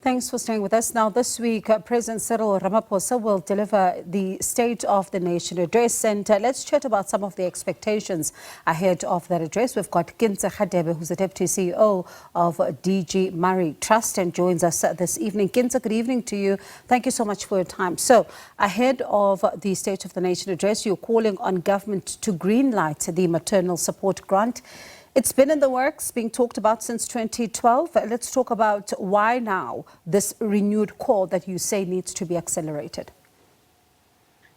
Thanks for staying with us. Now, this week, President Cyril Ramaphosa will deliver the State of the Nation address. And let's chat about some of the expectations ahead of that address. We've got Nkosikhulule, who's the Deputy CEO of DG Murray Trust and joins us this evening. Nkosikhulule, good evening to you. Thank you so much for your time. So, ahead of the State of the Nation address, you're calling on government to greenlight the maternal support grant. It's been in the works, being talked about since 2012. Let's talk about why now this renewed call that you say needs to be accelerated.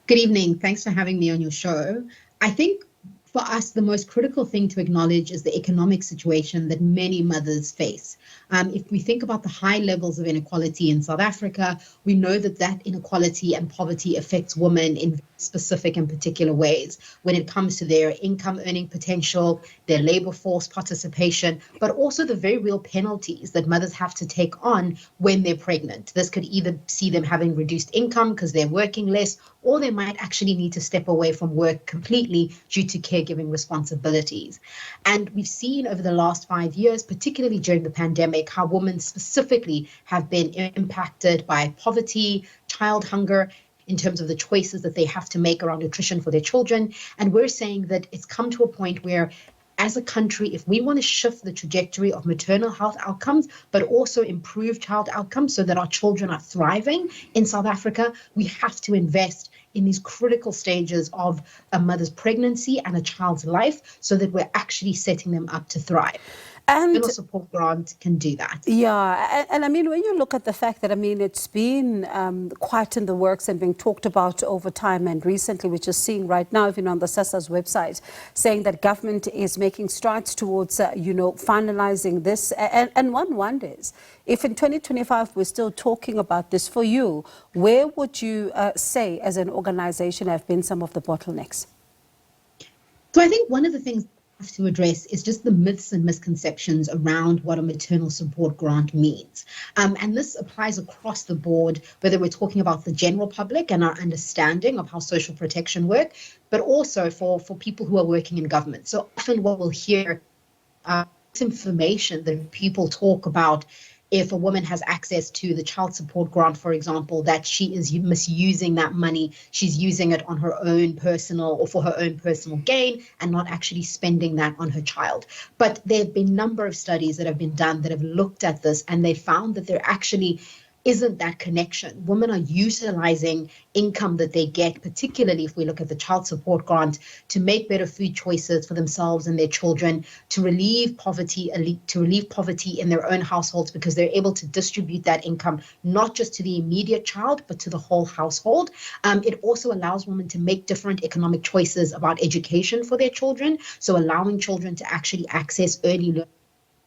Good evening. Thanks for having me on your show. I think for us, the most critical thing to acknowledge is the economic situation that many mothers face. If we think about the high levels of inequality in South Africa, we know that that inequality and poverty affects women in specific and particular ways when it comes to their income earning potential, their labor force participation, but also the very real penalties that mothers have to take on when they're pregnant. This could either see them having reduced income because they're working less, or they might actually need to step away from work completely due to caregiving responsibilities. And we've seen over the last 5 years, particularly during the pandemic, how women specifically have been impacted by poverty, child hunger, in terms of the choices that they have to make around nutrition for their children. And we're saying that it's come to a point where, as a country, if we want to shift the trajectory of maternal health outcomes, but also improve child outcomes so that our children are thriving in South Africa, we have to invest in these critical stages of a mother's pregnancy and a child's life so that we're actually setting them up to thrive. And maternal support grant can do that. Yeah, and I mean, when you look at the fact that, I mean, it's been quite in the works and being talked about over time, and recently we're just seeing right now, even on the SASA's website, saying that government is making strides towards, finalizing this. And one wonders, if in 2025 we're still talking about this, for you, where would you say as an organization have been some of the bottlenecks? So I think one of the things to address is just the myths and misconceptions around what a maternal support grant means. And this applies across the board, whether we're talking about the general public and our understanding of how social protection work, but also for people who are working in government. So often what we'll hear information that people talk about, if a woman has access to the child support grant, for example, that she is misusing that money, she's using it on her own personal or for her own personal gain and not actually spending that on her child. But there have been a number of studies that have been done that have looked at this, and they found that there actually isn't that connection. Women are utilizing income that they get, particularly if we look at the child support grant, to make better food choices for themselves and their children, to relieve poverty in their own households, because they're able to distribute that income not just to the immediate child, but to the whole household. It also allows women to make different economic choices about education for their children, so allowing children to actually access early learning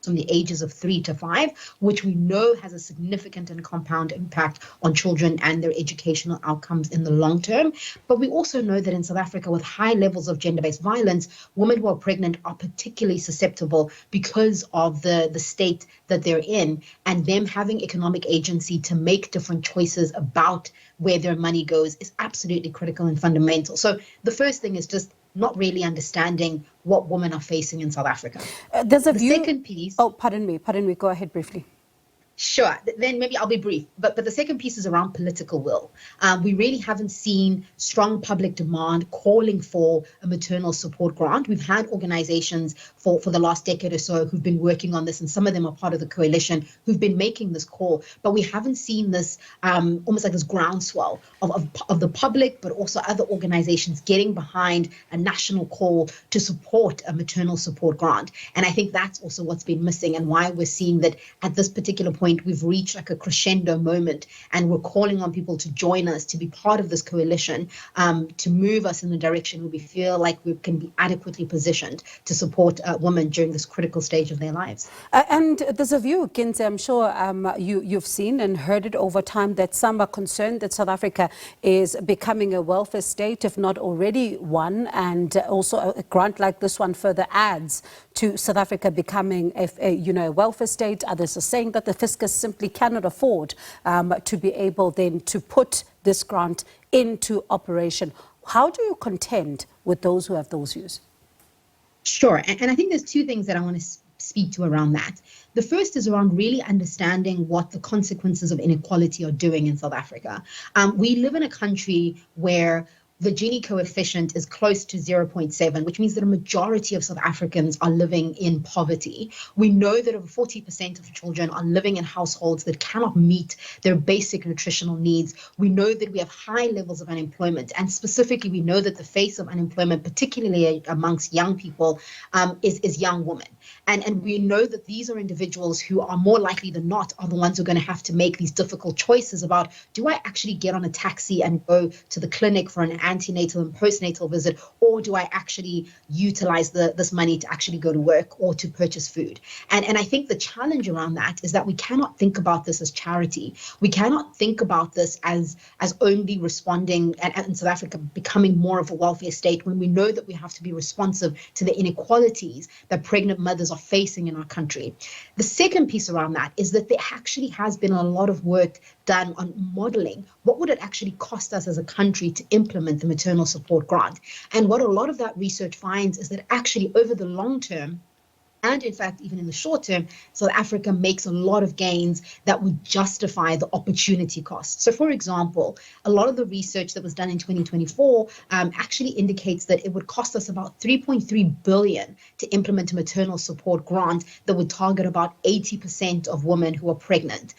from the ages of 3 to 5, which we know has a significant and compound impact on children and their educational outcomes in the long term. But we also know that in South Africa, with high levels of gender-based violence, women who are pregnant are particularly susceptible because of the state that they're in, and them having economic agency to make different choices about where their money goes is absolutely critical and fundamental. So the first thing is just not really understanding what women are facing in South Africa. There's a view. Second piece. Oh, pardon me. Go ahead briefly. Sure. Then maybe I'll be brief. But the second piece is around political will. We really haven't seen strong public demand calling for a maternal support grant. We've had organizations for the last decade or so who've been working on this, and some of them are part of the coalition who've been making this call. But we haven't seen this almost like this groundswell of the public, but also other organizations getting behind a national call to support a maternal support grant. And I think that's also what's been missing, and why we're seeing that at this particular point, we've reached like a crescendo moment, and we're calling on people to join us, to be part of this coalition, to move us in the direction where we feel like we can be adequately positioned to support women during this critical stage of their lives. And there's a view, Nkosikhulule, I'm sure you've seen and heard it over time, that some are concerned that South Africa is becoming a welfare state, if not already one, and also a grant like this one further adds to South Africa becoming a welfare state. Others are saying that the fiscus simply cannot afford to be able then to put this grant into operation. How do you contend with those who have those views? Sure. And I think there's two things that I want to speak to around that. The first is around really understanding what the consequences of inequality are doing in South Africa. We live in a country where the Gini coefficient is close to 0.7, which means that a majority of South Africans are living in poverty. We know that over 40% of children are living in households that cannot meet their basic nutritional needs. We know that we have high levels of unemployment, and specifically we know that the face of unemployment, particularly amongst young people, is young women. And we know that these are individuals who are more likely than not are the ones who are going to have to make these difficult choices about, do I actually get on a taxi and go to the clinic for an antenatal and postnatal visit, or do I actually utilize this money to actually go to work or to purchase food? And I think the challenge around that is that we cannot think about this as charity. We cannot think about this as only responding and in South Africa becoming more of a welfare state, when we know that we have to be responsive to the inequalities that pregnant mothers are facing in our country. The second piece around that is that there actually has been a lot of work done on modeling what would it actually cost us as a country to implement the maternal support grant. And what a lot of that research finds is that actually over the long term, and in fact, even in the short term, South Africa makes a lot of gains that would justify the opportunity cost. So for example, a lot of the research that was done in 2024 actually indicates that it would cost us about 3.3 billion to implement a maternal support grant that would target about 80% of women who are pregnant.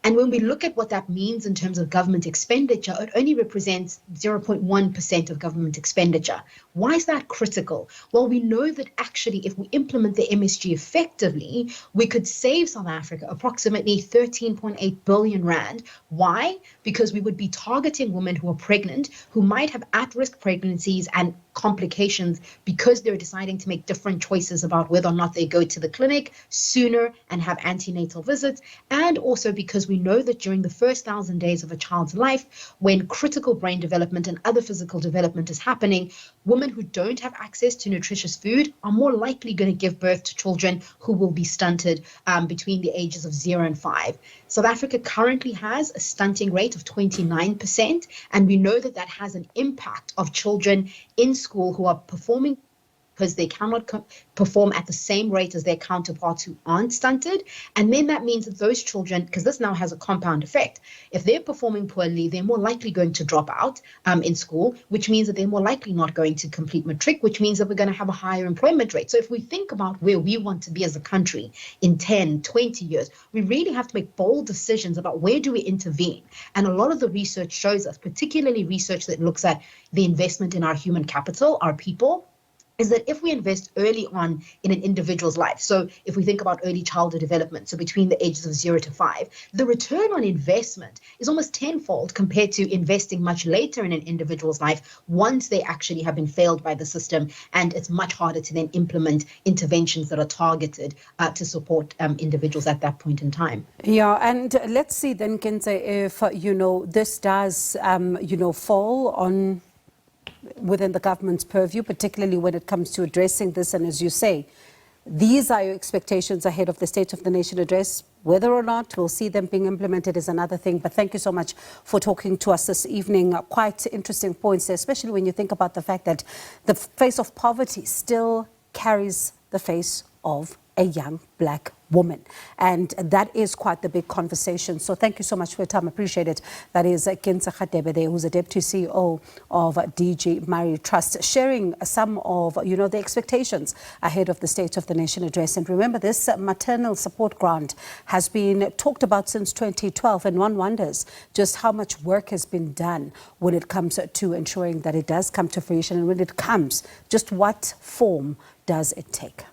And when we look at what that means in terms of government expenditure, it only represents 0.1% of government expenditure. Why is that critical? Well, we know that actually if we implement the MSG effectively, we could save South Africa approximately 13.8 billion rand. Why? Because we would be targeting women who are pregnant, who might have at-risk pregnancies and complications because they're deciding to make different choices about whether or not they go to the clinic sooner and have antenatal visits, and also because we know that during the first 1,000 days of a child's life, when critical brain development and other physical development is happening, women who don't have access to nutritious food are more likely going to give birth to children who will be stunted between the ages of 0 and 5. South Africa currently has a stunting rate of 29%, and we know that that has an impact of children in school who are performing because they cannot perform at the same rate as their counterparts who aren't stunted. And then that means that those children, because this now has a compound effect, if they're performing poorly, they're more likely going to drop out in school, which means that they're more likely not going to complete matric, which means that we're going to have a higher employment rate. So if we think about where we want to be as a country in 10, 20 years, we really have to make bold decisions about where do we intervene. And a lot of the research shows us, particularly research that looks at the investment in our human capital, our people, is that if we invest early on in an individual's life, so if we think about early childhood development, so between the ages of 0 to 5, the return on investment is almost tenfold compared to investing much later in an individual's life once they actually have been failed by the system, and it's much harder to then implement interventions that are targeted to support individuals at that point in time. Yeah, and let's see then, Kenze, if, this does, fall on within the government's purview, particularly when it comes to addressing this. And as you say, these are your expectations ahead of the State of the Nation address. Whether or not we'll see them being implemented is another thing. But thank you so much for talking to us this evening. Quite interesting points, especially when you think about the fact that the face of poverty still carries the face of a young black woman. And that is quite the big conversation. So thank you so much for your time. Appreciate it. That is Nkosikhulule Nyembezi, who's a Deputy CEO of DG Murray Trust, sharing some of, the expectations ahead of the State of the Nation address. And remember, this maternal support grant has been talked about since 2012, and one wonders just how much work has been done when it comes to ensuring that it does come to fruition, and when it comes, just what form does it take?